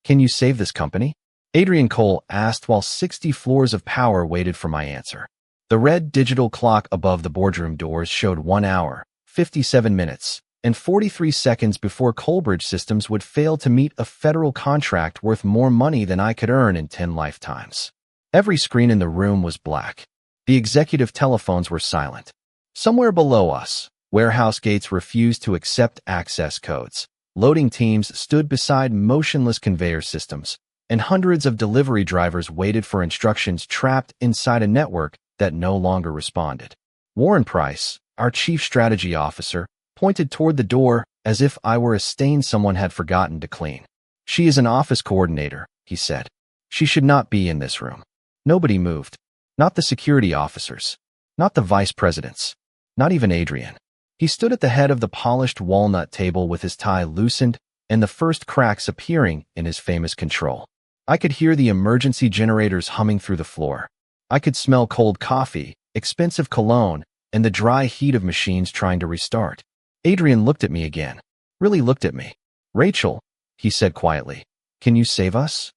Can you save this company? Adrian Cole asked while 60 floors of power waited for my answer. The red digital clock above the boardroom doors showed 1 hour, 57 minutes, and 43 seconds before Colebridge Systems would fail to meet a federal contract worth more money than I could earn in 10 lifetimes. Every screen in the room was black. The executive telephones were silent. Somewhere below us, warehouse gates refused to accept access codes. Loading teams stood beside motionless conveyor systems, and hundreds of delivery drivers waited for instructions trapped inside a network that no longer responded. Warren Price, our chief strategy officer, pointed toward the door as if I were a stain someone had forgotten to clean. She is an office coordinator, he said. She should not be in this room. Nobody moved. Not the security officers. Not the vice presidents. Not even Adrian. He stood at the head of the polished walnut table with his tie loosened and the first cracks appearing in his famous control. I could hear the emergency generators humming through the floor. I could smell cold coffee, expensive cologne, and the dry heat of machines trying to restart. Adrian looked at me again. Really looked at me. Rachel, he said quietly, can you save us?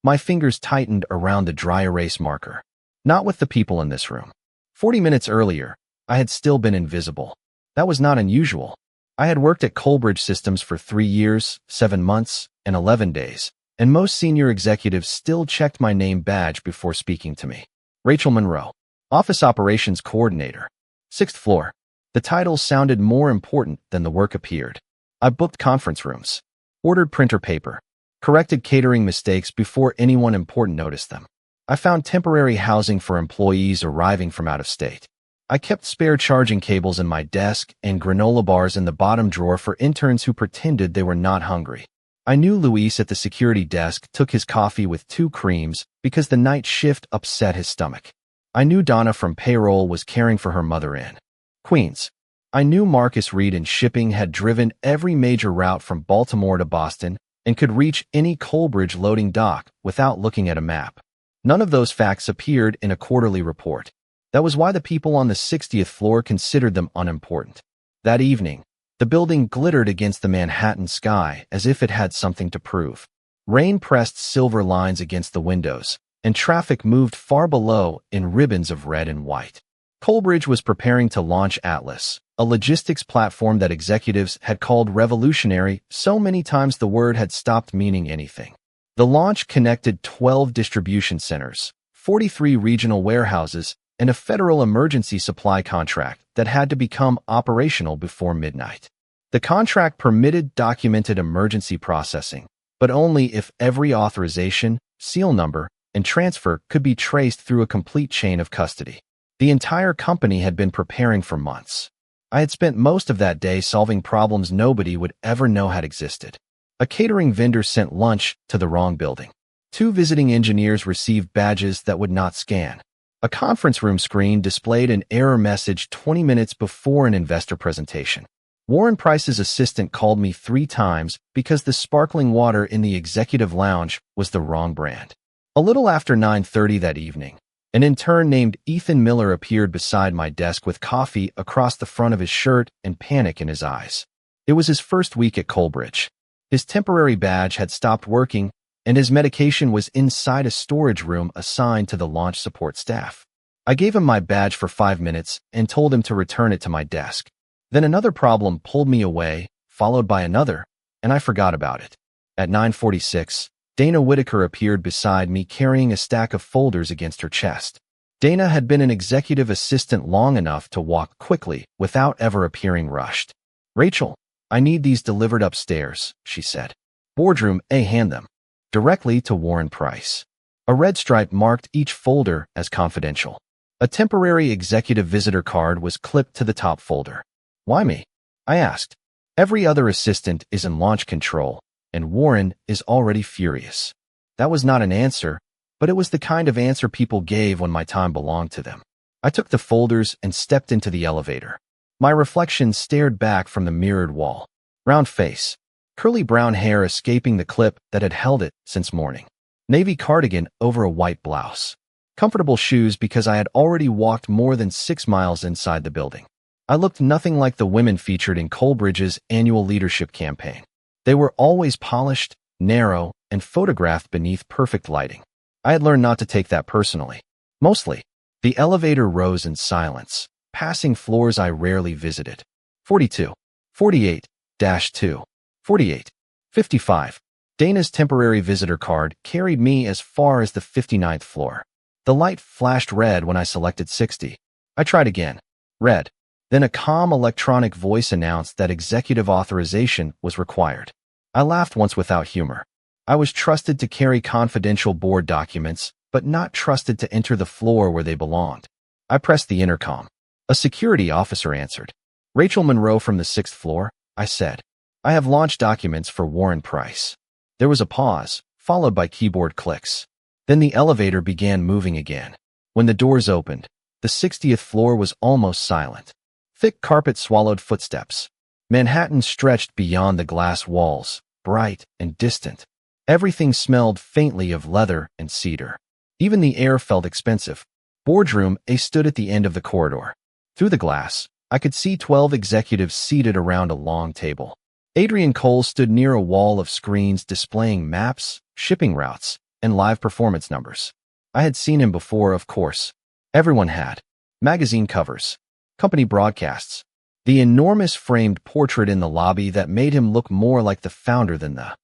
My fingers tightened around the dry erase marker. Not with the people in this room. 40 minutes earlier, I had still been invisible. That was not unusual. I had worked at Colebridge Systems for 3 years, 7 months, and 11 days, and most senior executives still checked my name badge before speaking to me. Rachel Monroe, Office Operations Coordinator, 6th floor. The title sounded more important than the work appeared. I booked conference rooms, ordered printer paper, corrected catering mistakes before anyone important noticed them. I found temporary housing for employees arriving from out of state. I kept spare charging cables in my desk and granola bars in the bottom drawer for interns who pretended they were not hungry. I knew Luis at the security desk took his coffee with 2 creams because the night shift upset his stomach. I knew Donna from payroll was caring for her mother in Queens. I knew Marcus Reed in shipping had driven every major route from Baltimore to Boston and could reach any Colebridge loading dock without looking at a map. None of those facts appeared in a quarterly report. That was why the people on the 60th floor considered them unimportant. That evening, the building glittered against the Manhattan sky as if it had something to prove. Rain pressed silver lines against the windows, and traffic moved far below in ribbons of red and white. Colebridge was preparing to launch Atlas, a logistics platform that executives had called revolutionary so many times the word had stopped meaning anything. The launch connected 12 distribution centers, 43 regional warehouses, and a federal emergency supply contract that had to become operational before midnight. The contract permitted documented emergency processing, but only if every authorization, seal number, and transfer could be traced through a complete chain of custody. The entire company had been preparing for months. I had spent most of that day solving problems nobody would ever know had existed. A catering vendor sent lunch to the wrong building. 2 visiting engineers received badges that would not scan. A conference room screen displayed an error message 20 minutes before an investor presentation. Warren Price's assistant called me 3 times because the sparkling water in the executive lounge was the wrong brand. A little after 9:30 that evening, an intern named Ethan Miller appeared beside my desk with coffee across the front of his shirt and panic in his eyes. It was his first week at Colebridge. His temporary badge had stopped working, and his medication was inside a storage room assigned to the launch support staff. I gave him my badge for 5 minutes and told him to return it to my desk. Then another problem pulled me away, followed by another, and I forgot about it. At 9:46, Dana Whitaker appeared beside me carrying a stack of folders against her chest. Dana had been an executive assistant long enough to walk quickly without ever appearing rushed. Rachel, I need these delivered upstairs, she said. Boardroom A, hand them. Directly to Warren Price. A red stripe marked each folder as confidential. A temporary executive visitor card was clipped to the top folder. Why me? I asked. Every other assistant is in launch control, and Warren is already furious. That was not an answer, but it was the kind of answer people gave when my time belonged to them. I took the folders and stepped into the elevator. My reflection stared back from the mirrored wall. Round face. Curly brown hair escaping the clip that had held it since morning. Navy cardigan over a white blouse. Comfortable shoes because I had already walked more than 6 miles inside the building. I looked nothing like the women featured in Colebridge's annual leadership campaign. They were always polished, narrow, and photographed beneath perfect lighting. I had learned not to take that personally. Mostly. The elevator rose in silence, passing floors I rarely visited. 42. 48-2. 48. 55. Dana's temporary visitor card carried me as far as the 59th floor. The light flashed red when I selected 60. I tried again. Red. Then a calm electronic voice announced that executive authorization was required. I laughed once without humor. I was trusted to carry confidential board documents, but not trusted to enter the floor where they belonged. I pressed the intercom. A security officer answered. Rachel Monroe from the 6th floor, I said. I have launch documents for Warren Price. There was a pause, followed by keyboard clicks. Then the elevator began moving again. When the doors opened, the 60th floor was almost silent. Thick carpet swallowed footsteps. Manhattan stretched beyond the glass walls, bright and distant. Everything smelled faintly of leather and cedar. Even the air felt expensive. Boardroom A stood at the end of the corridor. Through the glass, I could see 12 executives seated around a long table. Adrian Cole stood near a wall of screens displaying maps, shipping routes, and live performance numbers. I had seen him before, of course. Everyone had. Magazine covers. Company broadcasts. The enormous framed portrait in the lobby that made him look more like the founder than the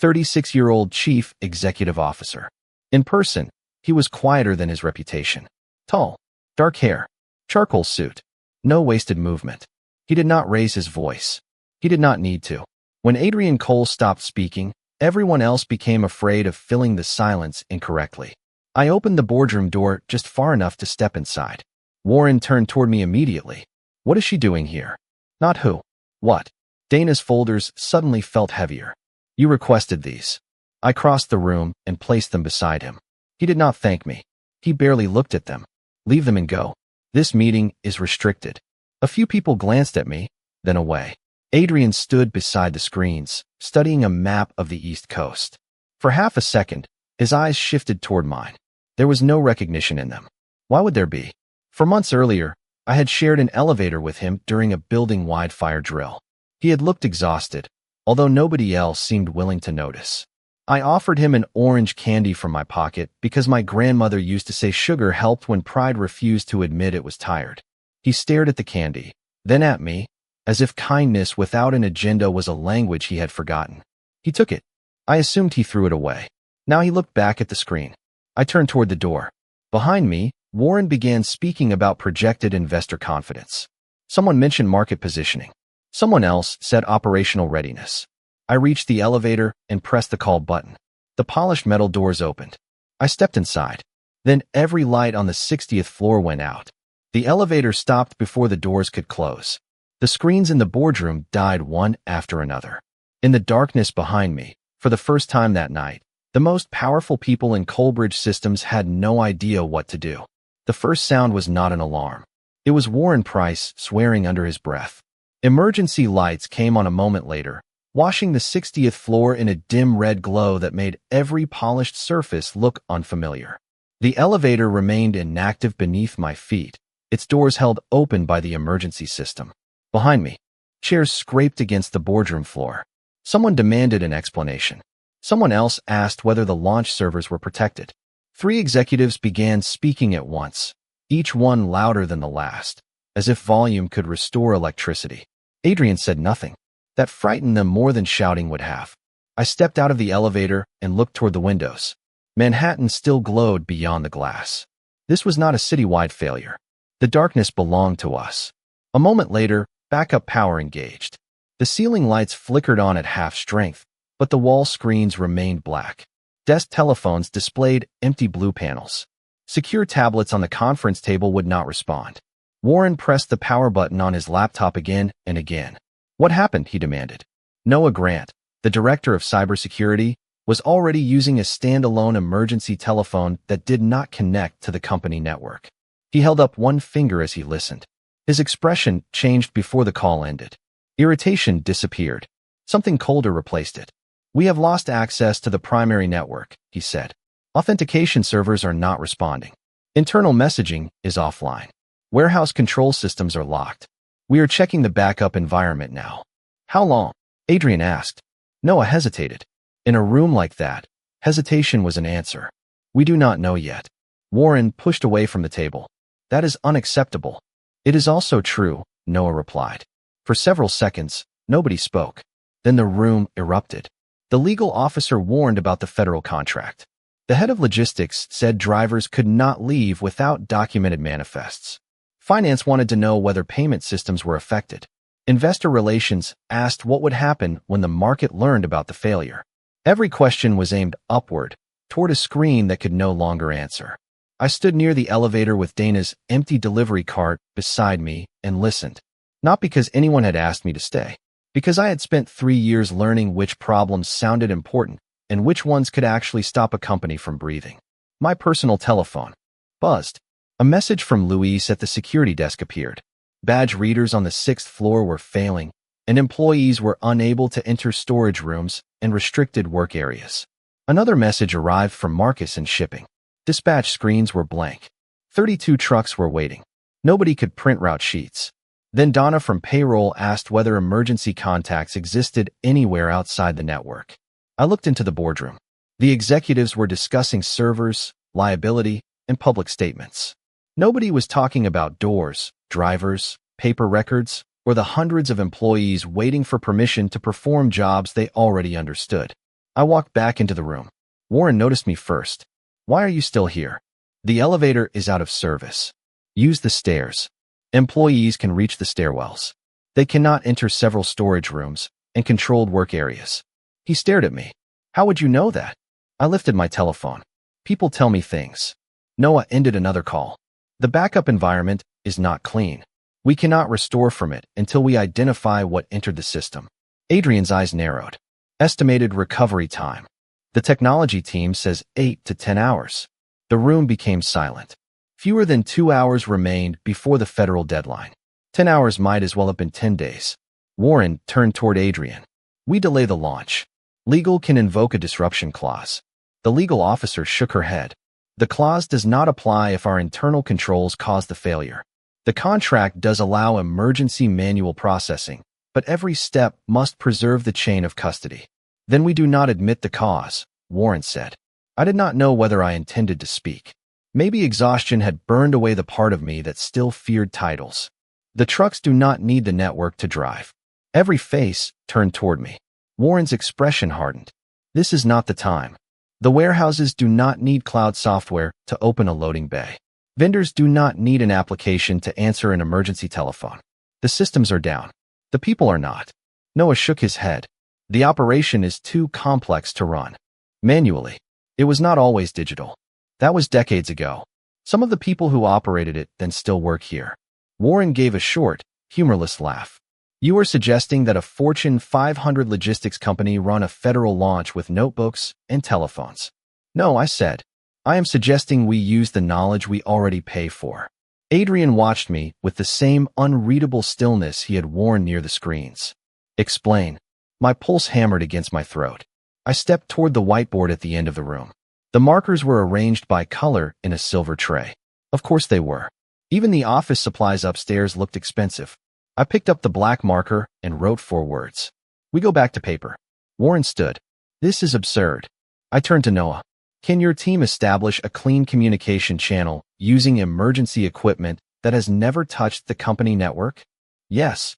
36-year-old chief executive officer. In person, he was quieter than his reputation. Tall, dark hair, charcoal suit, no wasted movement. He did not raise his voice. He did not need to. When Adrian Cole stopped speaking, everyone else became afraid of filling the silence incorrectly. I opened the boardroom door just far enough to step inside. Warren turned toward me immediately. What is she doing here? Not who. What? Dana's folders suddenly felt heavier. You requested these. I crossed the room and placed them beside him. He did not thank me. He barely looked at them. Leave them and go. This meeting is restricted. A few people glanced at me, then away. Adrian stood beside the screens, studying a map of the East Coast. For half a second, his eyes shifted toward mine. There was no recognition in them. Why would there be? For months earlier, I had shared an elevator with him during a building-wide fire drill. He had looked exhausted, although nobody else seemed willing to notice. I offered him an orange candy from my pocket because my grandmother used to say sugar helped when pride refused to admit it was tired. He stared at the candy, then at me, as if kindness without an agenda was a language he had forgotten. He took it. I assumed he threw it away. Now he looked back at the screen. I turned toward the door. Behind me, Warren began speaking about projected investor confidence. Someone mentioned market positioning. Someone else said operational readiness. I reached the elevator and pressed the call button. The polished metal doors opened. I stepped inside. Then every light on the 60th floor went out. The elevator stopped before the doors could close. The screens in the boardroom died one after another. In the darkness behind me, for the first time that night, the most powerful people in Colebridge Systems had no idea what to do. The first sound was not an alarm. It was Warren Price swearing under his breath. Emergency lights came on a moment later, washing the 60th floor in a dim red glow that made every polished surface look unfamiliar. The elevator remained inactive beneath my feet, its doors held open by the emergency system. Behind me, chairs scraped against the boardroom floor. Someone demanded an explanation. Someone else asked whether the launch servers were protected. 3 executives began speaking at once, each one louder than the last, as if volume could restore electricity. Adrian said nothing. That frightened them more than shouting would have. I stepped out of the elevator and looked toward the windows. Manhattan still glowed beyond the glass. This was not a citywide failure. The darkness belonged to us. A moment later, backup power engaged. The ceiling lights flickered on at half strength, but the wall screens remained black. Desk telephones displayed empty blue panels. Secure tablets on the conference table would not respond. Warren pressed the power button on his laptop again and again. What happened? He demanded. Noah Grant, the director of cybersecurity, was already using a standalone emergency telephone that did not connect to the company network. He held up one finger as he listened. His expression changed before the call ended. Irritation disappeared. Something colder replaced it. We have lost access to the primary network, he said. Authentication servers are not responding. Internal messaging is offline. Warehouse control systems are locked. We are checking the backup environment now. How long? Adrian asked. Noah hesitated. In a room like that, Hesitation was an answer. We do not know yet. Warren pushed away from the table. That is unacceptable. It is also true, Noah replied. For several seconds, nobody spoke. Then the room erupted. The legal officer warned about the federal contract. The head of logistics said drivers could not leave without documented manifests. Finance wanted to know whether payment systems were affected. Investor relations asked what would happen when the market learned about the failure. Every question was aimed upward, toward a screen that could no longer answer. I stood near the elevator with Dana's empty delivery cart beside me and listened. Not because anyone had asked me to stay, because I had spent 3 years learning which problems sounded important and which ones could actually stop a company from breathing. My personal telephone buzzed. A message from Luis at the security desk appeared. Badge readers on the 6th floor were failing, and employees were unable to enter storage rooms and restricted work areas. Another message arrived from Marcus in shipping. Dispatch screens were blank. 32 trucks were waiting. Nobody could print route sheets. Then Donna from payroll asked whether emergency contacts existed anywhere outside the network. I looked into the boardroom. The executives were discussing servers, liability, and public statements. Nobody was talking about doors, drivers, paper records, or the hundreds of employees waiting for permission to perform jobs they already understood. I walked back into the room. Warren noticed me first. Why are you still here? The elevator is out of service. Use the stairs. Employees can reach the stairwells. They cannot enter several storage rooms and controlled work areas. He stared at me. How would you know that? I lifted my telephone. People tell me things. Noah ended another call. The backup environment is not clean. We cannot restore from it until we identify what entered the system. Adrian's eyes narrowed. Estimated recovery time. The technology team says 8 to 10 hours. The room became silent. Fewer than 2 hours remained before the federal deadline. 10 hours might as well have been 10 days. Warren turned toward Adrian. We delay the launch. Legal can invoke a disruption clause. The legal officer shook her head. The clause does not apply if our internal controls cause the failure. The contract does allow emergency manual processing, but every step must preserve the chain of custody. Then we do not admit the cause, Warren said. I did not know whether I intended to speak. Maybe exhaustion had burned away the part of me that still feared titles. The trucks do not need the network to drive. Every face turned toward me. Warren's expression hardened. This is not the time. The warehouses do not need cloud software to open a loading bay. Vendors do not need an application to answer an emergency telephone. The systems are down. The people are not. Noah shook his head. The operation is too complex to run manually. It was not always digital. That was decades ago. Some of the people who operated it then still work here. Warren gave a short, humorless laugh. You are suggesting that a Fortune 500 logistics company run a federal launch with notebooks and telephones. No, I said. I am suggesting we use the knowledge we already pay for. Adrian watched me with the same unreadable stillness he had worn near the screens. Explain. My pulse hammered against my throat. I stepped toward the whiteboard at the end of the room. The markers were arranged by color in a silver tray. Of course they were. Even the office supplies upstairs looked expensive. I picked up the black marker and wrote 4 words. We go back to paper. Warren stood. This is absurd. I turned to Noah. Can your team establish a clean communication channel using emergency equipment that has never touched the company network? Yes.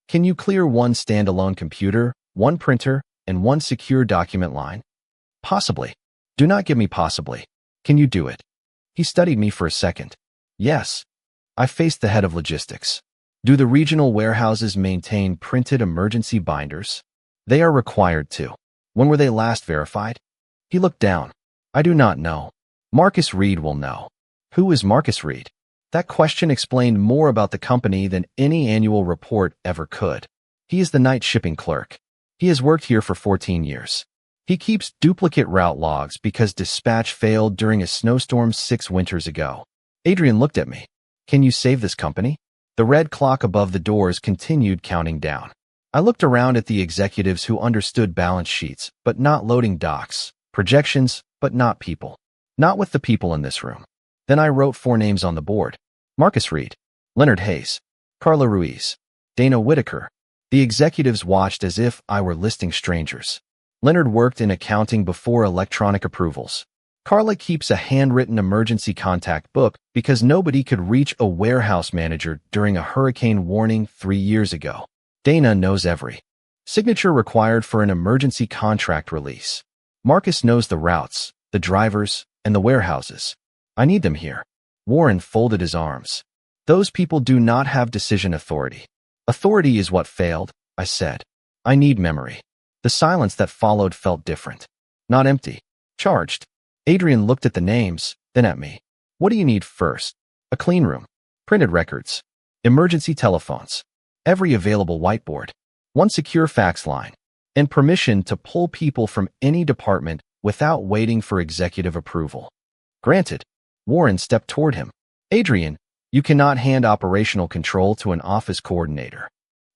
Can you clear one standalone computer, one printer, and one secure document line? Possibly. Do not give me possibly. Can you do it? He studied me for a second. Yes. I faced the head of logistics. Do the regional warehouses maintain printed emergency binders? They are required to. When were they last verified? He looked down. I do not know. Marcus Reed will know. Who is Marcus Reed? That question explained more about the company than any annual report ever could. He is the night shipping clerk. He has worked here for 14 years. He keeps duplicate route logs because dispatch failed during a snowstorm 6 winters ago. Adrian looked at me. Can you save this company? The red clock above the doors continued counting down. I looked around at the executives who understood balance sheets, but not loading docs, projections, but not people. Not with the people in this room. Then I wrote 4 names on the board. Marcus Reed, Leonard Hayes, Carla Ruiz, Dana Whitaker. The executives watched as if I were listing strangers. Leonard worked in accounting before electronic approvals. Carla keeps a handwritten emergency contact book because nobody could reach a warehouse manager during a hurricane warning 3 years ago. Dana knows every signature required for an emergency contract release. Marcus knows the routes, the drivers, and the warehouses. I need them here. Warren folded his arms. Those people do not have decision authority. Authority is what failed, I said. I need memory. The silence that followed felt different. Not empty. Charged. Adrian looked at the names, then at me. What do you need first? A clean room. Printed records. Emergency telephones. Every available whiteboard. One secure fax line. And permission to pull people from any department without waiting for executive approval. Granted. Warren stepped toward him. Adrian, you cannot hand operational control to an office coordinator.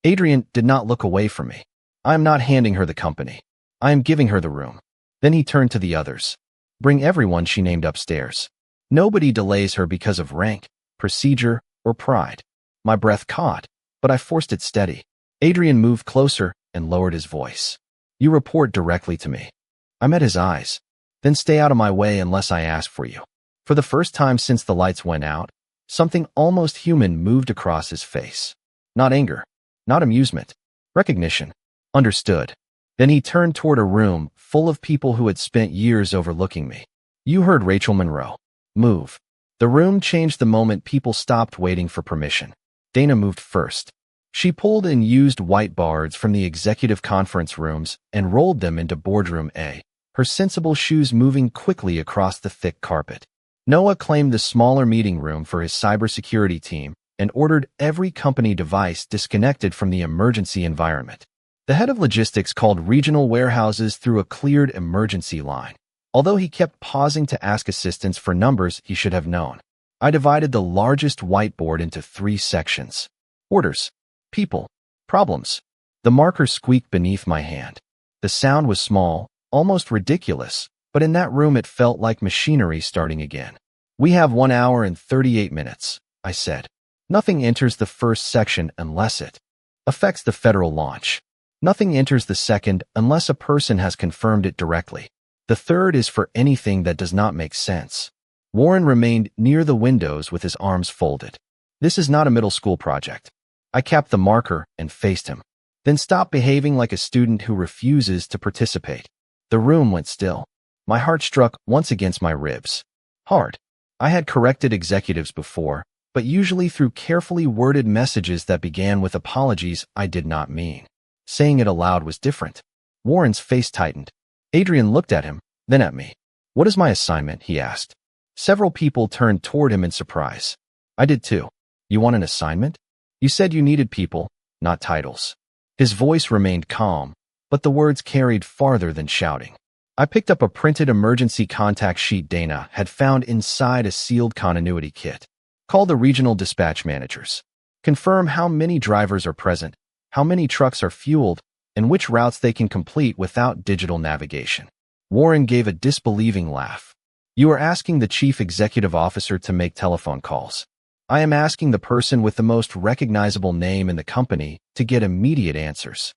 Adrian did not look away from me. I am not handing her the company. I am giving her the room. Then he turned to the others. Bring everyone she named upstairs. Nobody delays her because of rank, procedure, or pride. My breath caught, but I forced it steady. Adrian moved closer and lowered his voice. You report directly to me. I met his eyes. Then stay out of my way unless I ask for you. For the first time since the lights went out, something almost human moved across his face. Not anger, not amusement, recognition. Understood. Then he turned toward a room full of people who had spent years overlooking me. You heard Rachel Monroe. Move. The room changed the moment people stopped waiting for permission. Dana moved first. She pulled and used whiteboards from the executive conference rooms and rolled them into boardroom A, her sensible shoes moving quickly across the thick carpet. Noah claimed the smaller meeting room for his cybersecurity team and ordered every company device disconnected from the emergency environment. The head of logistics called regional warehouses through a cleared emergency line. Although he kept pausing to ask assistants for numbers he should have known. I divided the largest whiteboard into 3 sections. Orders, people, problems. The marker squeaked beneath my hand. The sound was small, almost ridiculous, but in that room it felt like machinery starting again. We have 1 hour and 38 minutes, I said. Nothing enters the first section unless it affects the federal launch. Nothing enters the second unless a person has confirmed it directly. The third is for anything that does not make sense. Warren remained near the windows with his arms folded. This is not a middle school project. I capped the marker and faced him. Then stopped behaving like a student who refuses to participate. The room went still. My heart struck once against my ribs. Hard. I had corrected executives before, but usually through carefully worded messages that began with apologies I did not mean. Saying it aloud was different. Warren's face tightened. Adrian looked at him, then at me. What is my assignment? He asked. Several people turned toward him in surprise. I did too. You want an assignment? You said you needed people, not titles. His voice remained calm, but the words carried farther than shouting. I picked up a printed emergency contact sheet Dana had found inside a sealed continuity kit. Call the regional dispatch managers. Confirm how many drivers are present, how many trucks are fueled, and which routes they can complete without digital navigation. Warren gave a disbelieving laugh. You are asking the chief executive officer to make telephone calls. I am asking the person with the most recognizable name in the company to get immediate answers.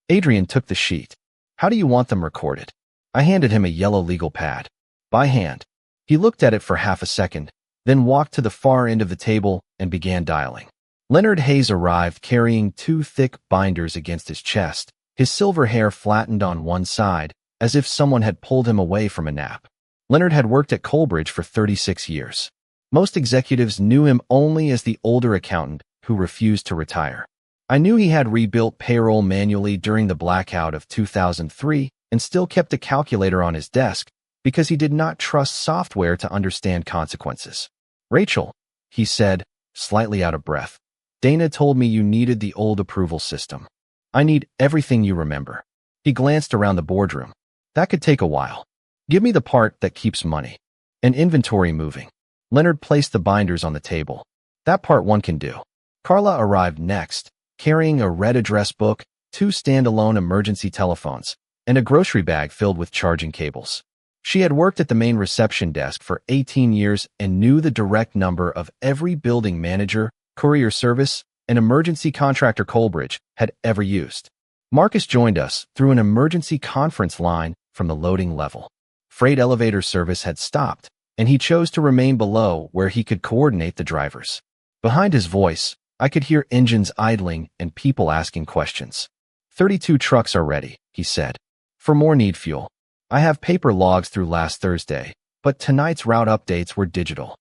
Adrian took the sheet. How do you want them recorded? I handed him a yellow legal pad. By hand. He looked at it for half a second, then walked to the far end of the table and began dialing. Leonard Hayes arrived carrying 2 thick binders against his chest, his silver hair flattened on one side, as if someone had pulled him away from a nap. Leonard had worked at Colebridge for 36 years. Most executives knew him only as the older accountant who refused to retire. I knew he had rebuilt payroll manually during the blackout of 2003 and still kept a calculator on his desk because he did not trust software to understand consequences. Rachel, he said, slightly out of breath. Dana told me you needed the old approval system. I need everything you remember. He glanced around the boardroom. That could take a while. Give me the part that keeps money. And inventory moving. Leonard placed the binders on the table. That part one can do. Carla arrived next, carrying a red address book, 2 standalone emergency telephones, and a grocery bag filled with charging cables. She had worked at the main reception desk for 18 years and knew the direct number of every building manager, courier service, and emergency contractor Colebridge had ever used. Marcus joined us through an emergency conference line from the loading level. Freight elevator service had stopped, and he chose to remain below where he could coordinate the drivers. Behind his voice, I could hear engines idling and people asking questions. 32 trucks are ready, he said. For more need fuel. I have paper logs through last Thursday, but tonight's route updates were digital.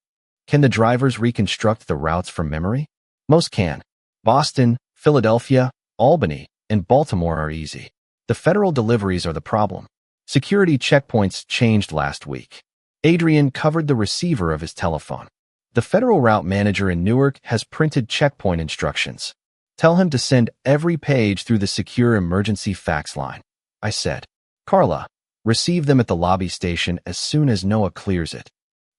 Can the drivers reconstruct the routes from memory? Most can. Boston, Philadelphia, Albany, and Baltimore are easy. The federal deliveries are the problem. Security checkpoints changed last week. Adrian covered the receiver of his telephone. The federal route manager in Newark has printed checkpoint instructions. Tell him to send every page through the secure emergency fax line. I said. Carla, receive them at the lobby station as soon as Noah clears it.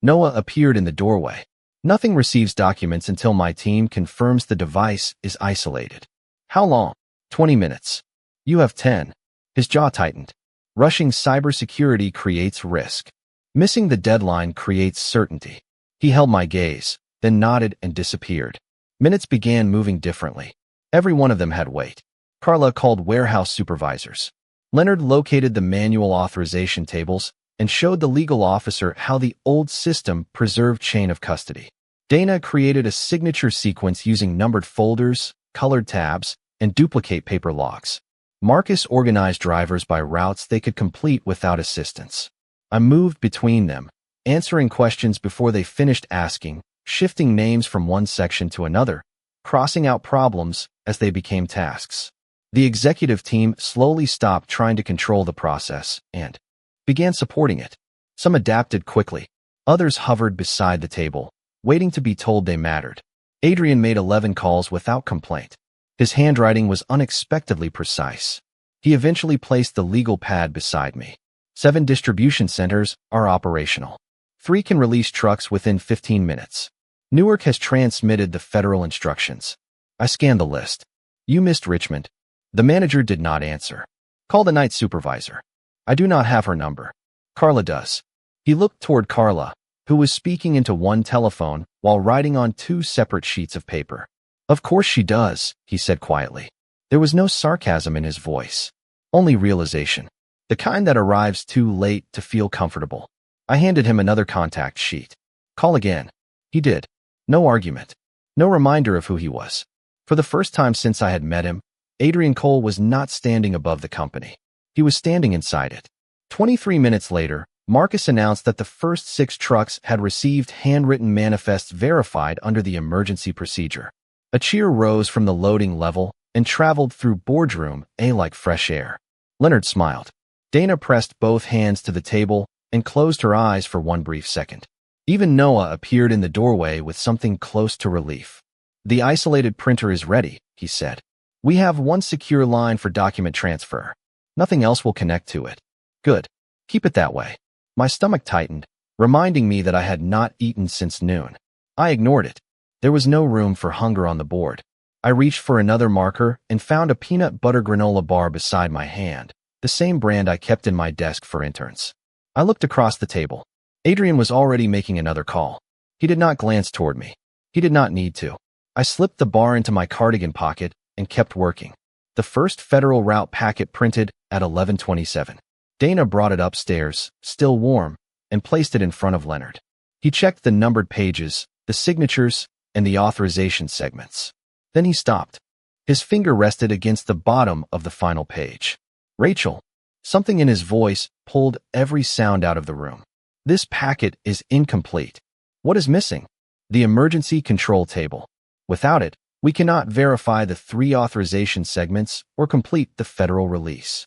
Noah appeared in the doorway. Nothing receives documents until my team confirms the device is isolated. How long? 20 minutes. You have 10. His jaw tightened. Rushing cybersecurity creates risk. Missing the deadline creates certainty. He held my gaze, then nodded and disappeared. Minutes began moving differently. Every one of them had weight. Carla called warehouse supervisors. Leonard located the manual authorization tables and showed the legal officer how the old system preserved chain of custody. Dana created a signature sequence using numbered folders, colored tabs, and duplicate paper logs. Marcus organized drivers by routes they could complete without assistance. I moved between them, answering questions before they finished asking, shifting names from one section to another, crossing out problems as they became tasks. The executive team slowly stopped trying to control the process and began supporting it. Some adapted quickly. Others hovered beside the table, waiting to be told they mattered. Adrian made 11 calls without complaint. His handwriting was unexpectedly precise. He eventually placed the legal pad beside me. 7 distribution centers are operational. 3 can release trucks within 15 minutes. Newark has transmitted the federal instructions. I scanned the list. You missed Richmond. The manager did not answer. Call the night supervisor. I do not have her number. Carla does. He looked toward Carla, who was speaking into one telephone while writing on 2 separate sheets of paper. Of course she does, he said quietly. There was no sarcasm in his voice, only realization. The kind that arrives too late to feel comfortable. I handed him another contact sheet. Call again. He did. No argument. No reminder of who he was. For the first time since I had met him, Adrian Cole was not standing above the company. He was standing inside it. 23 minutes later, Marcus announced that the first 6 trucks had received handwritten manifests verified under the emergency procedure. A cheer rose from the loading level and traveled through boardroom A like fresh air. Leonard smiled. Dana pressed both hands to the table and closed her eyes for one brief second. Even Noah appeared in the doorway with something close to relief. The isolated printer is ready, he said. We have one secure line for document transfer. Nothing else will connect to it. Good. Keep it that way. My stomach tightened, reminding me that I had not eaten since noon. I ignored it. There was no room for hunger on the board. I reached for another marker and found a peanut butter granola bar beside my hand, the same brand I kept in my desk for interns. I looked across the table. Adrian was already making another call. He did not glance toward me. He did not need to. I slipped the bar into my cardigan pocket and kept working. The first federal route packet printed at 11:27. Dana brought it upstairs, still warm, and placed it in front of Leonard. He checked the numbered pages, the signatures, and the authorization segments. Then he stopped. His finger rested against the bottom of the final page. Rachel. Something in his voice pulled every sound out of the room. This packet is incomplete. What is missing? The emergency control table. Without it, we cannot verify the 3 authorization segments or complete the federal release.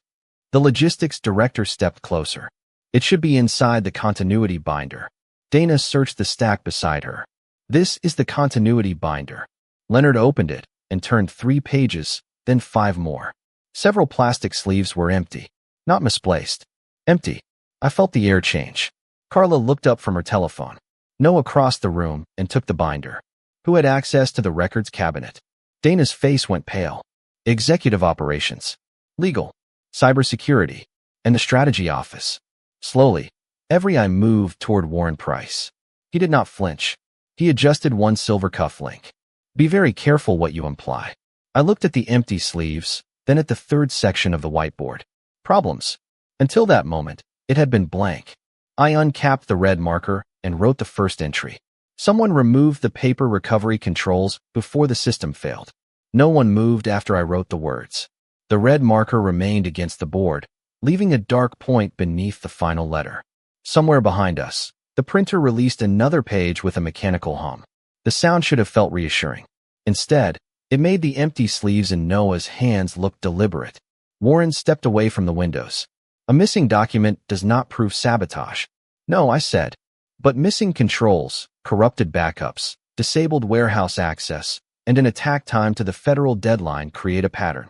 The logistics director stepped closer. It should be inside the continuity binder. Dana searched the stack beside her. This is the continuity binder. Leonard opened it and turned 3 pages, then 5 more. Several plastic sleeves were empty. Not misplaced. Empty. I felt the air change. Carla looked up from her telephone. Noah crossed the room and took the binder. Who had access to the records cabinet? Dana's face went pale. Executive operations. Legal. Cybersecurity. And the strategy office. Slowly, every eye moved toward Warren Price. He did not flinch. He adjusted one silver cuff link. Be very careful what you imply. I looked at the empty sleeves, then at the third section of the whiteboard. Problems. Until that moment, it had been blank. I uncapped the red marker and wrote the first entry. Someone removed the paper recovery controls before the system failed. No one moved after I wrote the words. The red marker remained against the board, leaving a dark point beneath the final letter. Somewhere behind us, the printer released another page with a mechanical hum. The sound should have felt reassuring. Instead, it made the empty sleeves in Noah's hands look deliberate. Warren stepped away from the windows. A missing document does not prove sabotage. No, I said. But missing controls, corrupted backups, disabled warehouse access, and an attack time to the federal deadline create a pattern.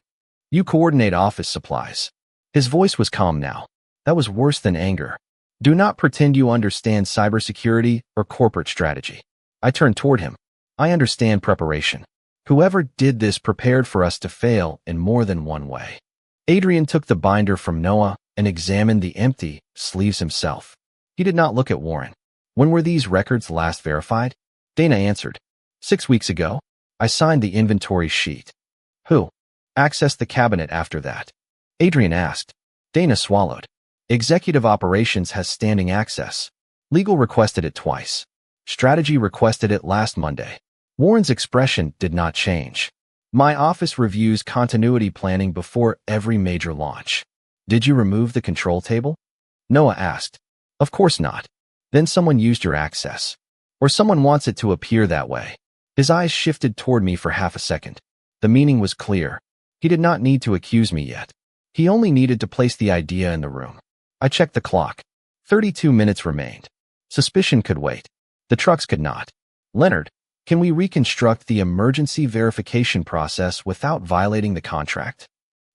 You coordinate office supplies. His voice was calm now. That was worse than anger. Do not pretend you understand cybersecurity or corporate strategy. I turned toward him. I understand preparation. Whoever did this prepared for us to fail in more than one way. Adrian took the binder from Noah and examined the empty sleeves himself. He did not look at Warren. When were these records last verified? Dana answered. 6 weeks ago. I signed the inventory sheet. Who accessed the cabinet after that? Adrian asked. Dana swallowed. Executive Operations has standing access. Legal requested it twice. Strategy requested it last Monday. Warren's expression did not change. My office reviews continuity planning before every major launch. Did you remove the control table? Noah asked. Of course not. Then someone used your access. Or someone wants it to appear that way. His eyes shifted toward me for half a second. The meaning was clear. He did not need to accuse me yet. He only needed to place the idea in the room. I checked the clock. 32 minutes remained. Suspicion could wait. The trucks could not. Leonard, can we reconstruct the emergency verification process without violating the contract?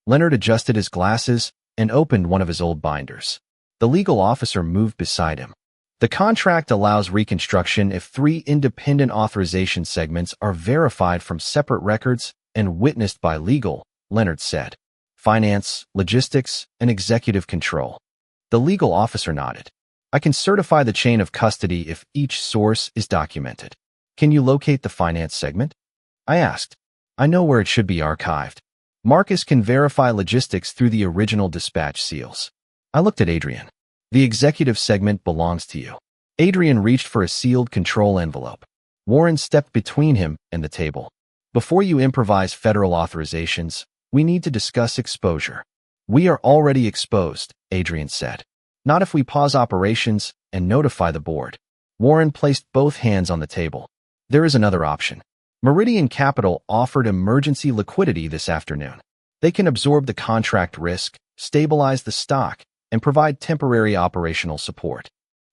Leonard adjusted his glasses and opened one of his old binders. The legal officer moved beside him. The contract allows reconstruction if 3 independent authorization segments are verified from separate records and witnessed by legal, Leonard said. Finance, logistics, and executive control. The legal officer nodded. I can certify the chain of custody if each source is documented. Can you locate the finance segment? I asked. I know where it should be archived. Marcus can verify logistics through the original dispatch seals. I looked at Adrian. The executive segment belongs to you. Adrian reached for a sealed control envelope. Warren stepped between him and the table. Before you improvise federal authorizations, we need to discuss exposure. We are already exposed, Adrian said. Not if we pause operations and notify the board. Warren placed both hands on the table. There is another option. Meridian Capital offered emergency liquidity this afternoon. They can absorb the contract risk, stabilize the stock, and provide temporary operational support.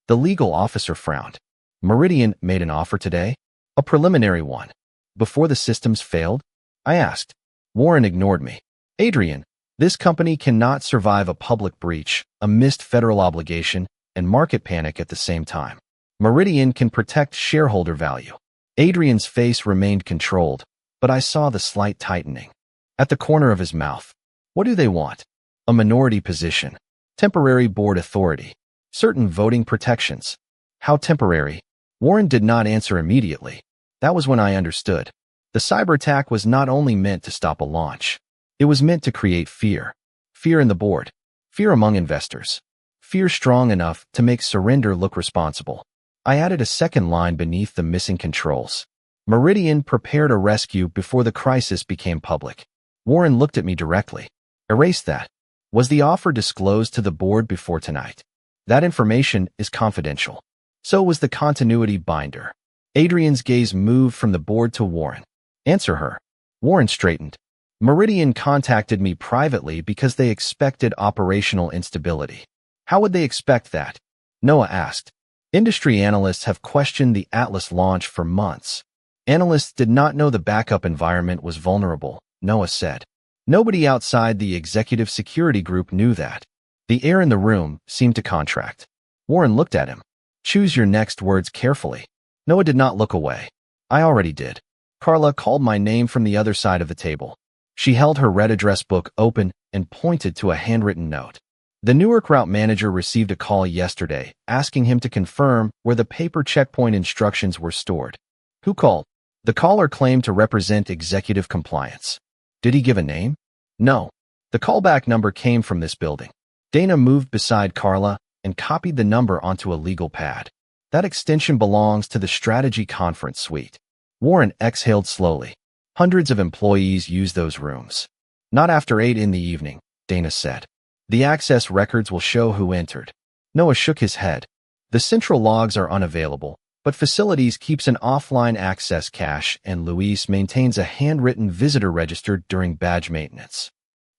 The legal officer frowned. Meridian made an offer today? A preliminary one. Before the systems failed? I asked. Warren ignored me. Adrian, this company cannot survive a public breach, amidst federal obligation, and market panic at the same time. Meridian can protect shareholder value. Adrian's face remained controlled, but I saw the slight tightening. At the corner of his mouth. What do they want? A minority position. Temporary board authority. Certain voting protections. How temporary? Warren did not answer immediately. That was when I understood. The cyber attack was not only meant to stop a launch. It was meant to create fear. Fear in the board. Fear among investors. Fear strong enough to make surrender look responsible. I added a second line beneath the missing controls. Meridian prepared a rescue before the crisis became public. Warren looked at me directly. Erase that. Was the offer disclosed to the board before tonight? That information is confidential. So was the continuity binder. Adrian's gaze moved from the board to Warren. Answer her. Warren straightened. Meridian contacted me privately because they expected operational instability. How would they expect that? Noah asked. Industry analysts have questioned the Atlas launch for months. Analysts did not know the backup environment was vulnerable, Noah said. Nobody outside the executive security group knew that. The air in the room seemed to contract. Warren looked at him. Choose your next words carefully. Noah did not look away. I already did. Carla called my name from the other side of the table. She held her red address book open and pointed to a handwritten note. The Newark route manager received a call yesterday asking him to confirm where the paper checkpoint instructions were stored. Who called? The caller claimed to represent executive compliance. Did he give a name? No. The callback number came from this building. Dana moved beside Carla and copied the number onto a legal pad. That extension belongs to the strategy conference suite. Warren exhaled slowly. Hundreds of employees use those rooms. Not after 8 in the evening, Dana said. The access records will show who entered. Noah shook his head. The central logs are unavailable, but facilities keeps an offline access cache and Luis maintains a handwritten visitor register during badge maintenance.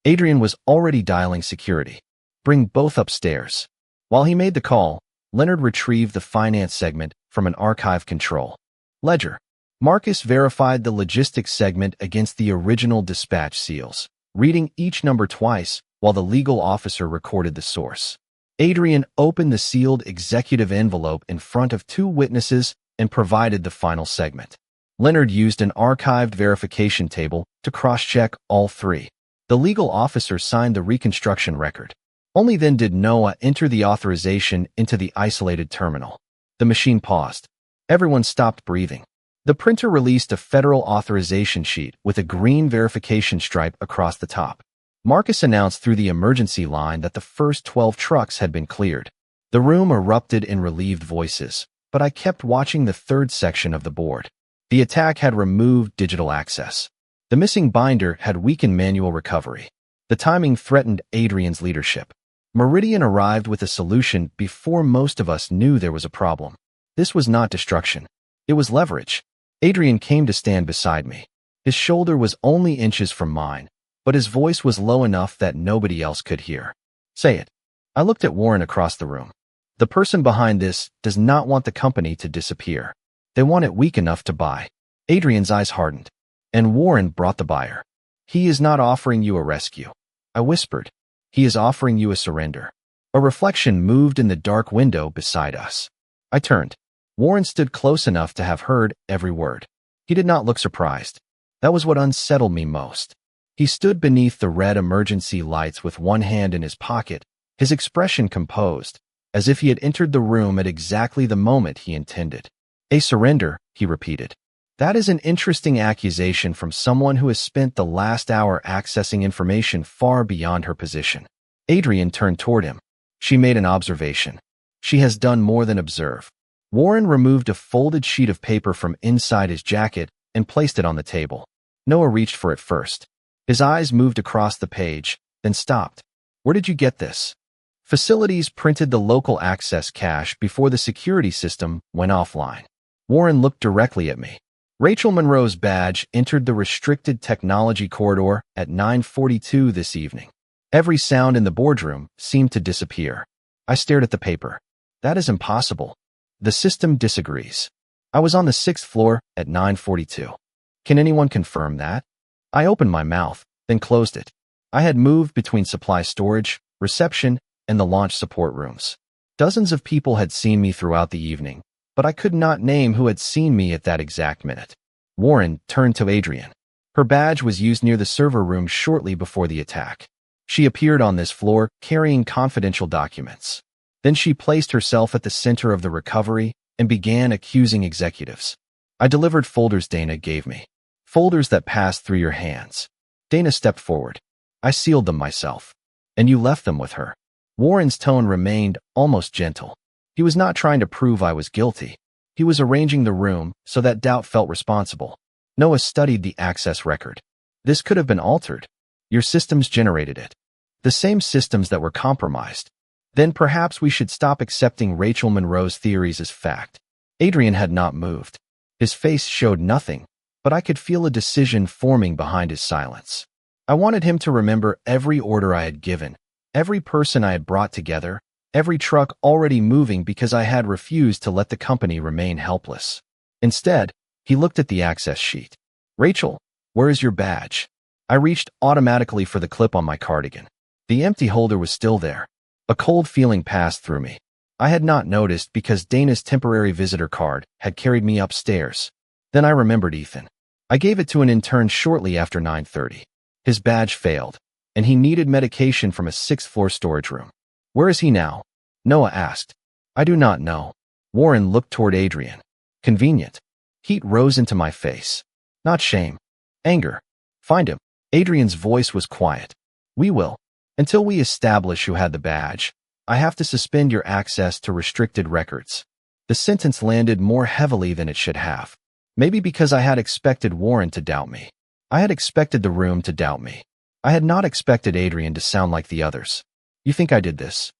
Adrian was already dialing security. Bring both upstairs. While he made the call, Leonard retrieved the finance segment from an archive control ledger. Marcus verified the logistics segment against the original dispatch seals, reading each number twice while the legal officer recorded the source. Adrian opened the sealed executive envelope in front of 2 witnesses and provided the final segment. Leonard used an archived verification table to cross-check all 3. The legal officer signed the reconstruction record. Only then did Noah enter the authorization into the isolated terminal. The machine paused. Everyone stopped breathing. The printer released a federal authorization sheet with a green verification stripe across the top. Marcus announced through the emergency line that the first 12 trucks had been cleared. The room erupted in relieved voices, but I kept watching the 3rd section of the board. The attack had removed digital access. The missing binder had weakened manual recovery. The timing threatened Adrian's leadership. Meridian arrived with a solution before most of us knew there was a problem. This was not destruction. It was leverage. Adrian came to stand beside me. His shoulder was only inches from mine, but his voice was low enough that nobody else could hear. Say it. I looked at Warren across the room. The person behind this does not want the company to disappear. They want it weak enough to buy. Adrian's eyes hardened. And Warren brought the buyer. He is not offering you a rescue. I whispered. He is offering you a surrender. A reflection moved in the dark window beside us. I turned. Warren stood close enough to have heard every word. He did not look surprised. That was what unsettled me most. He stood beneath the red emergency lights with one hand in his pocket, his expression composed, as if he had entered the room at exactly the moment he intended. A surrender, he repeated. That is an interesting accusation from someone who has spent the last hour accessing information far beyond her position. Adrian turned toward him. She made an observation. She has done more than observe. Warren removed a folded sheet of paper from inside his jacket and placed it on the table. Noah reached for it first. His eyes moved across the page, then stopped. Where did you get this? Facilities printed the local access cache before the security system went offline. Warren looked directly at me. Rachel Monroe's badge entered the restricted technology corridor at 9:42 this evening. Every sound in the boardroom seemed to disappear. I stared at the paper. That is impossible. The system disagrees. I was on the 6th floor at 9:42. Can anyone confirm that? I opened my mouth, then closed it. I had moved between supply storage, reception, and the launch support rooms. Dozens of people had seen me throughout the evening, but I could not name who had seen me at that exact minute. Warren turned to Adrian. Her badge was used near the server room shortly before the attack. She appeared on this floor carrying confidential documents. Then she placed herself at the center of the recovery and began accusing executives. I delivered folders Dana gave me. Folders that passed through your hands. Dana stepped forward. I sealed them myself. And you left them with her. Warren's tone remained almost gentle. He was not trying to prove I was guilty. He was arranging the room so that doubt felt responsible. Noah studied the access record. This could have been altered. Your systems generated it. The same systems that were compromised. Then perhaps we should stop accepting Rachel Monroe's theories as fact. Adrian had not moved. His face showed nothing, but I could feel a decision forming behind his silence. I wanted him to remember every order I had given, every person I had brought together, every truck already moving because I had refused to let the company remain helpless. Instead, he looked at the access sheet. Rachel, where is your badge? I reached automatically for the clip on my cardigan. The empty holder was still there. A cold feeling passed through me. I had not noticed because Dana's temporary visitor card had carried me upstairs. Then I remembered Ethan. I gave it to an intern shortly after 9:30. His badge failed, and he needed medication from a 6th-floor storage room. Where is he now? Noah asked. I do not know. Warren looked toward Adrian. Convenient. Heat rose into my face. Not shame. Anger. Find him. Adrian's voice was quiet. We will. Until we establish who had the badge, I have to suspend your access to restricted records. The sentence landed more heavily than it should have. Maybe because I had expected Warren to doubt me. I had expected the room to doubt me. I had not expected Adrian to sound like the others. You think I did this?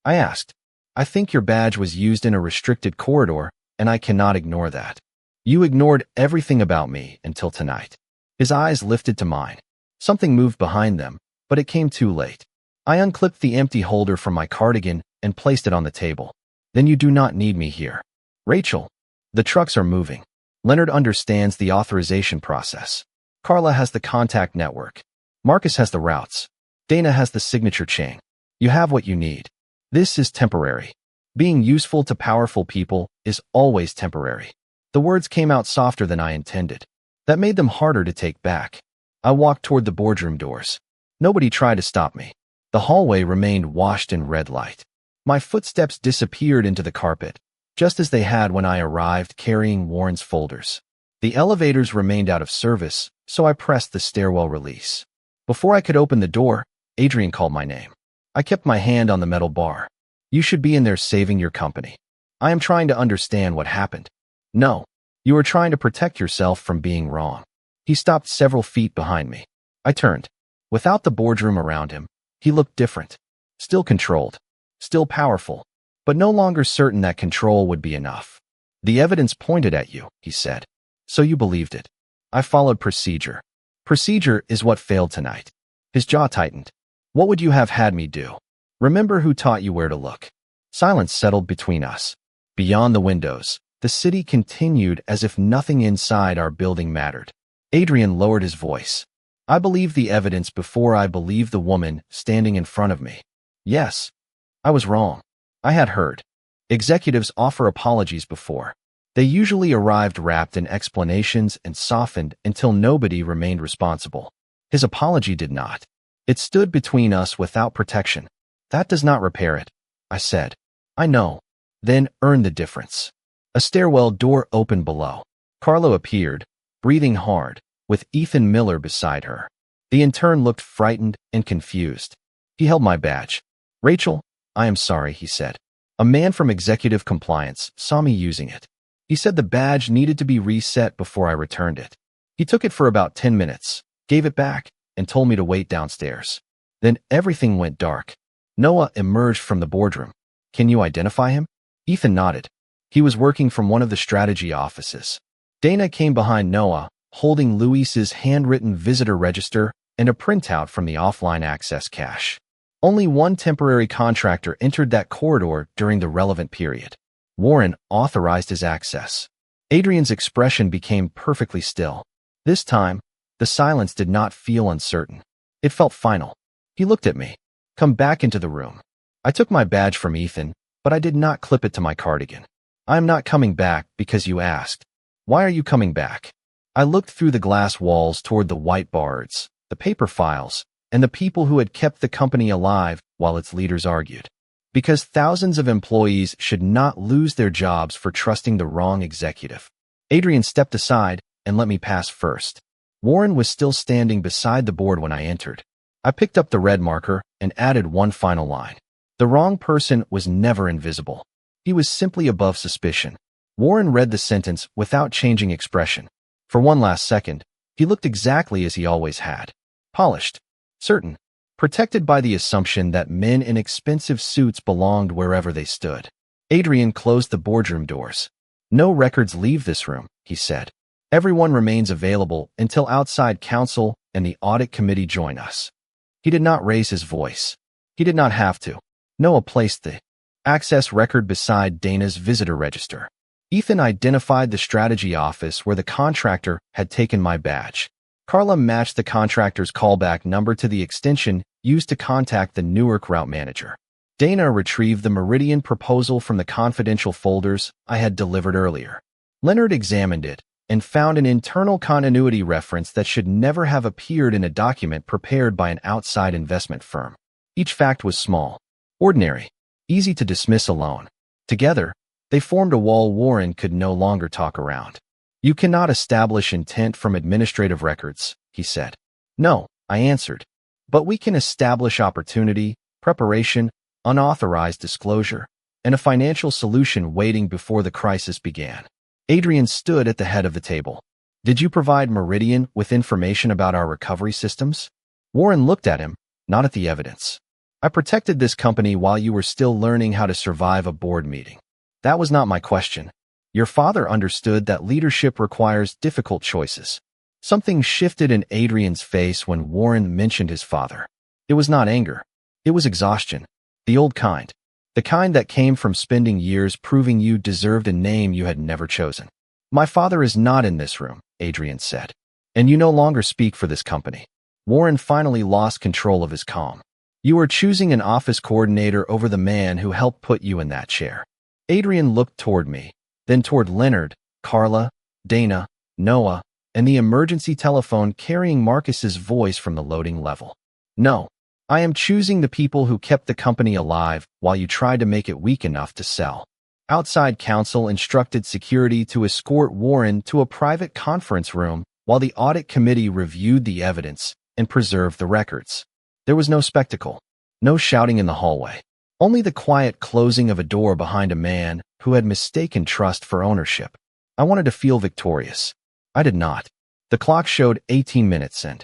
I asked. I think your badge was used in a restricted corridor, and I cannot ignore that. You ignored everything about me until tonight. His eyes lifted to mine. Something moved behind them, but it came too late. I unclipped the empty holder from my cardigan and placed it on the table. Then you do not need me here. Rachel, the trucks are moving. Leonard understands the authorization process. Carla has the contact network. Marcus has the routes. Dana has the signature chain. You have what you need. This is temporary. Being useful to powerful people is always temporary. The words came out softer than I intended. That made them harder to take back. I walked toward the boardroom doors. Nobody tried to stop me. The hallway remained washed in red light. My footsteps disappeared into the carpet, just as they had when I arrived carrying Warren's folders. The elevators remained out of service, so I pressed the stairwell release. Before I could open the door, Adrian called my name. I kept my hand on the metal bar. You should be in there saving your company. I am trying to understand what happened. No, you are trying to protect yourself from being wrong. He stopped several feet behind me. I turned. Without the boardroom around him, he looked different. Still controlled. Still powerful. But no longer certain that control would be enough. The evidence pointed at you, he said. So you believed it. I followed procedure. Procedure is what failed tonight. His jaw tightened. What would you have had me do? Remember who taught you where to look. Silence settled between us. Beyond the windows, the city continued as if nothing inside our building mattered. Adrian lowered his voice. I believed the evidence before I believed the woman standing in front of me. Yes, I was wrong. I had heard. Executives offer apologies before. They usually arrived wrapped in explanations and softened until nobody remained responsible. His apology did not. It stood between us without protection. That does not repair it, I said. I know. Then earn the difference. A stairwell door opened below. Carlo appeared, breathing hard, with Ethan Miller beside her. The intern looked frightened and confused. He held my badge. Rachel, I am sorry, he said. A man from executive compliance saw me using it. He said the badge needed to be reset before I returned it. He took it for about 10 minutes, gave it back, and told me to wait downstairs. Then everything went dark. Noah emerged from the boardroom. Can you identify him? Ethan nodded. He was working from one of the strategy offices. Dana came behind Noah, holding Luis's handwritten visitor register and a printout from the offline access cache. Only one temporary contractor entered that corridor during the relevant period. Warren authorized his access. Adrian's expression became perfectly still. This time, the silence did not feel uncertain. It felt final. He looked at me. Come back into the room. I took my badge from Ethan, but I did not clip it to my cardigan. I am not coming back because you asked. Why are you coming back? I looked through the glass walls toward the white boards, the paper files, and the people who had kept the company alive while its leaders argued. Because thousands of employees should not lose their jobs for trusting the wrong executive. Adrian stepped aside and let me pass first. Warren was still standing beside the board when I entered. I picked up the red marker and added one final line. The wrong person was never invisible. He was simply above suspicion. Warren read the sentence without changing expression. For one last second, he looked exactly as he always had. Polished. Certain. Protected by the assumption that men in expensive suits belonged wherever they stood. Adrian closed the boardroom doors. No records leave this room, he said. Everyone remains available until outside counsel and the audit committee join us. He did not raise his voice. He did not have to. Noah placed the access record beside Dana's visitor register. Ethan identified the strategy office where the contractor had taken my badge. Carla matched the contractor's callback number to the extension used to contact the Newark route manager. Dana retrieved the Meridian proposal from the confidential folders I had delivered earlier. Leonard examined it and found an internal continuity reference that should never have appeared in a document prepared by an outside investment firm. Each fact was small, ordinary, easy to dismiss alone. Together, they formed a wall Warren could no longer talk around. You cannot establish intent from administrative records, he said. No, I answered. But we can establish opportunity, preparation, unauthorized disclosure, and a financial solution waiting before the crisis began. Adrian stood at the head of the table. Did you provide Meridian with information about our recovery systems? Warren looked at him, not at the evidence. I protected this company while you were still learning how to survive a board meeting. That was not my question. Your father understood that leadership requires difficult choices. Something shifted in Adrian's face when Warren mentioned his father. It was not anger. It was exhaustion. The old kind. The kind that came from spending years proving you deserved a name you had never chosen. My father is not in this room, Adrian said. And you no longer speak for this company. Warren finally lost control of his calm. You are choosing an office coordinator over the man who helped put you in that chair. Adrian looked toward me, then toward Leonard, Carla, Dana, Noah, and the emergency telephone carrying Marcus's voice from the loading level. No, I am choosing the people who kept the company alive while you tried to make it weak enough to sell. Outside counsel instructed security to escort Warren to a private conference room while the audit committee reviewed the evidence and preserved the records. There was no spectacle, no shouting in the hallway, only the quiet closing of a door behind a man who had mistaken trust for ownership. I wanted to feel victorious. I did not. The clock showed 18 minutes and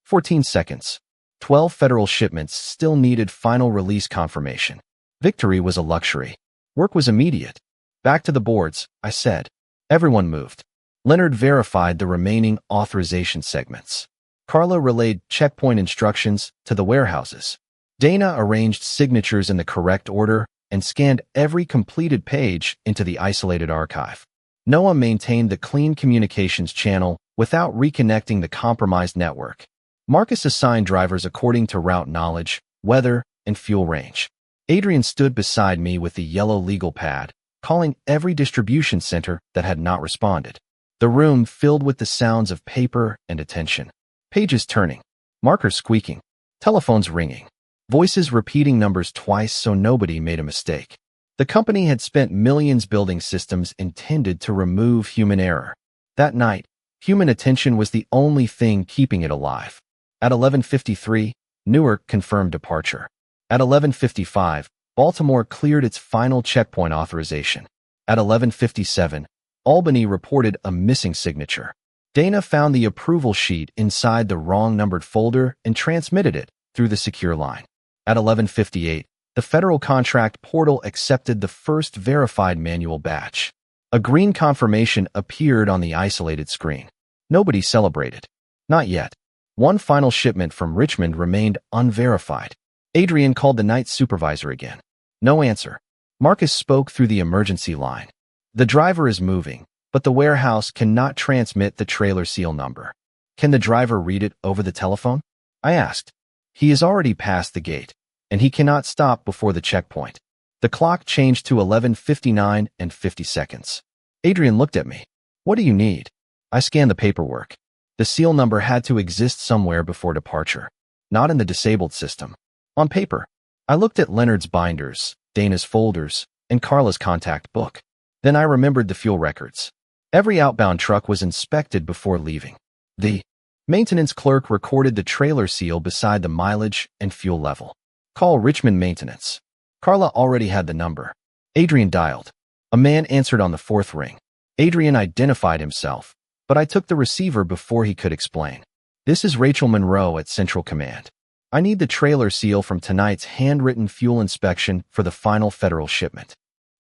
14 seconds. 12 federal shipments still needed final release confirmation. Victory was a luxury. Work was immediate. Back to the boards, I said. Everyone moved. Leonard verified the remaining authorization segments. Carla relayed checkpoint instructions to the warehouses. Dana arranged signatures in the correct order and scanned every completed page into the isolated archive. Noah maintained the clean communications channel without reconnecting the compromised network. Marcus assigned drivers according to route knowledge, weather, and fuel range. Adrian stood beside me with the yellow legal pad, calling every distribution center that had not responded. The room filled with the sounds of paper and attention. Pages turning, markers squeaking, telephones ringing, voices repeating numbers twice so nobody made a mistake. The company had spent millions building systems intended to remove human error. That night, human attention was the only thing keeping it alive. At 11:53, Newark confirmed departure. At 11:55, Baltimore cleared its final checkpoint authorization. At 11:57, Albany reported a missing signature. Dana found the approval sheet inside the wrong numbered folder and transmitted it through the secure line. At 11:58, the federal contract portal accepted the first verified manual batch. A green confirmation appeared on the isolated screen. Nobody celebrated. Not yet. One final shipment from Richmond remained unverified. Adrian called the night supervisor again. No answer. Marcus spoke through the emergency line. The driver is moving, but the warehouse cannot transmit the trailer seal number. Can the driver read it over the telephone? I asked. He is already past the gate, and he cannot stop before the checkpoint. The clock changed to 11:59 and 50 seconds. Adrian looked at me. What do you need? I scanned the paperwork. The seal number had to exist somewhere before departure, not in the disabled system. On paper. I looked at Leonard's binders, Dana's folders, and Carla's contact book. Then I remembered the fuel records. Every outbound truck was inspected before leaving. The maintenance clerk recorded the trailer seal beside the mileage and fuel level. Call Richmond Maintenance. Carla already had the number. Adrian dialed. A man answered on the fourth ring. Adrian identified himself, but I took the receiver before he could explain. This is Rachel Monroe at Central Command. I need the trailer seal from tonight's handwritten fuel inspection for the final federal shipment.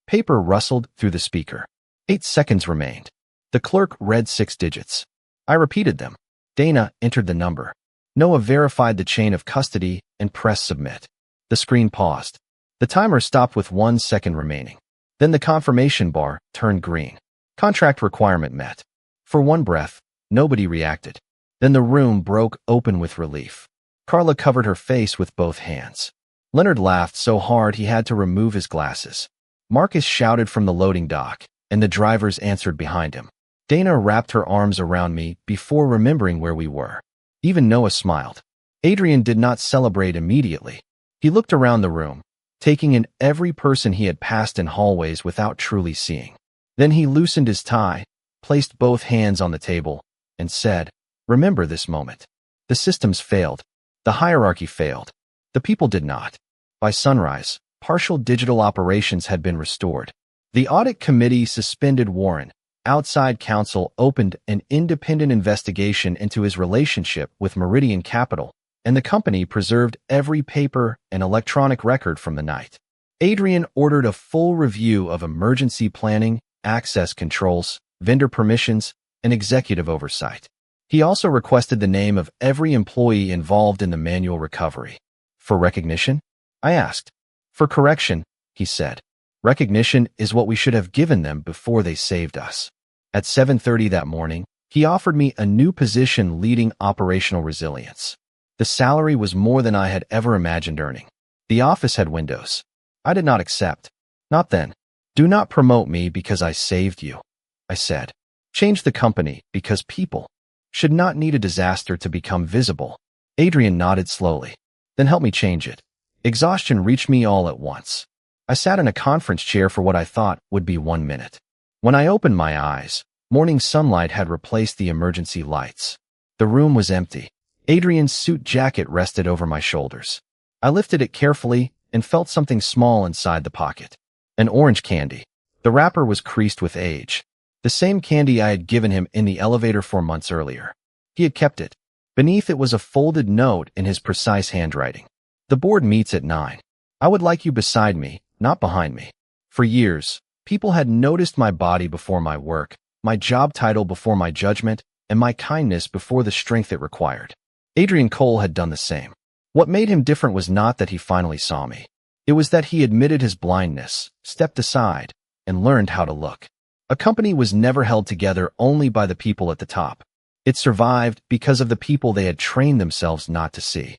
Paper rustled through the speaker. 8 seconds remained. The clerk read 6 digits. I repeated them. Dana entered the number. Noah verified the chain of custody and pressed submit. The screen paused. The timer stopped with 1 second remaining. Then the confirmation bar turned green. Contract requirement met. For one breath, nobody reacted. Then the room broke open with relief. Carla covered her face with both hands. Leonard laughed so hard he had to remove his glasses. Marcus shouted from the loading dock, and the drivers answered behind him. Dana wrapped her arms around me before remembering where we were. Even Noah smiled. Adrian did not celebrate immediately. He looked around the room, taking in every person he had passed in hallways without truly seeing. Then he loosened his tie, placed both hands on the table, and said, "Remember this moment. The systems failed. The hierarchy failed. The people did not. By sunrise, partial digital operations had been restored. The audit committee suspended Warren. Outside counsel opened an independent investigation into his relationship with Meridian Capital, and the company preserved every paper and electronic record from the night. Adrian ordered a full review of emergency planning, access controls, vendor permissions, and executive oversight. He also requested the name of every employee involved in the manual recovery. For recognition? I asked. For correction, he said. Recognition is what we should have given them before they saved us. At 7:30 that morning, he offered me a new position leading operational resilience. The salary was more than I had ever imagined earning. The office had windows. I did not accept. Not then. Do not promote me because I saved you, I said. Change the company because people should not need a disaster to become visible. Adrian nodded slowly. Then help me change it. Exhaustion reached me all at once. I sat in a conference chair for what I thought would be 1 minute. When I opened my eyes, morning sunlight had replaced the emergency lights. The room was empty. Adrian's suit jacket rested over my shoulders. I lifted it carefully and felt something small inside the pocket. An orange candy. The wrapper was creased with age. The same candy I had given him in the elevator 4 months earlier. He had kept it. Beneath it was a folded note in his precise handwriting. The board meets at 9. I would like you beside me, not behind me. For years, people had noticed my body before my work, my job title before my judgment, and my kindness before the strength it required. Adrian Cole had done the same. What made him different was not that he finally saw me. It was that he admitted his blindness, stepped aside, and learned how to look. A company was never held together only by the people at the top. It survived because of the people they had trained themselves not to see.